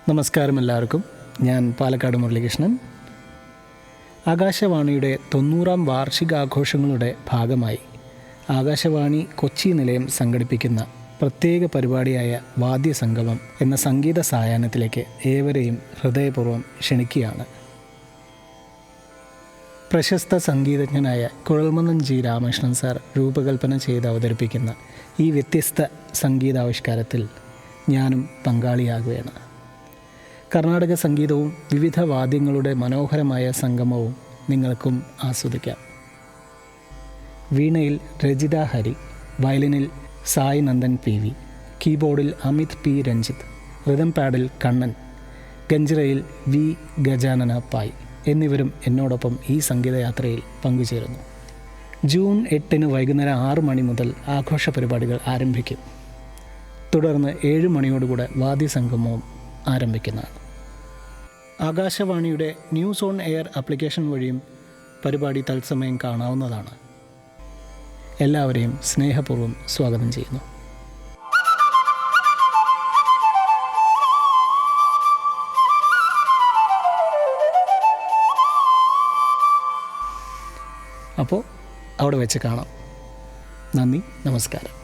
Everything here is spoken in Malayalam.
നമസ്കാരം എല്ലാവർക്കും. ഞാൻ പാലക്കാട് മുരളികൃഷ്ണൻ. ആകാശവാണിയുടെ 90-ാം വാർഷികാഘോഷങ്ങളുടെ ഭാഗമായി ആകാശവാണി കൊച്ചി നിലയം സംഘടിപ്പിക്കുന്ന പ്രത്യേക പരിപാടിയായ വാദ്യസംഗമം എന്ന സംഗീത സായാഹ്നത്തിലേക്ക് ഏവരെയും ഹൃദയപൂർവ്വം ക്ഷണിക്കുകയാണ്. പ്രശസ്ത സംഗീതജ്ഞനായ കുഴൽമന്നം ജി രാമകൃഷ്ണൻ സാർ രൂപകൽപ്പന ചെയ്ത് അവതരിപ്പിക്കുന്ന ഈ വ്യത്യസ്ത സംഗീതാവിഷ്കാരത്തിൽ ഞാനും പങ്കാളിയാകുകയാണ്. കർണാടക സംഗീതവും വിവിധ വാദ്യങ്ങളുടെ മനോഹരമായ സംഗമവും നിങ്ങൾക്കും ആസ്വദിക്കാം. വീണയിൽ രജിത ഹരി, വയലിനിൽ സായ് നന്ദൻ PV, കീബോർഡിൽ അമിത് P രഞ്ജിത്ത്, റിതം പാഡിൽ കണ്ണൻ, ഗഞ്ചിറയിൽ V ഗജാനന പായ് എന്നിവരും എന്നോടൊപ്പം ഈ സംഗീതയാത്രയിൽ പങ്കുചേരുന്നു. ജൂൺ 8 വൈകുന്നേരം 6 മണി മുതൽ ആഘോഷ പരിപാടികൾ ആരംഭിക്കും. തുടർന്ന് 7 മണിയോടുകൂടെ വാദ്യസംഗമവും ആരംഭിക്കുന്നതാണ്. ആകാശവാണിയുടെ ന്യൂസ് ഓൺ എയർ ആപ്ലിക്കേഷൻ വഴിയും പരിപാടി തത്സമയം കാണാവുന്നതാണ്. എല്ലാവരെയും സ്നേഹപൂർവ്വം സ്വാഗതം ചെയ്യുന്നു. അപ്പോൾ അവിടെ വെച്ച് കാണാം. നന്ദി, നമസ്കാരം.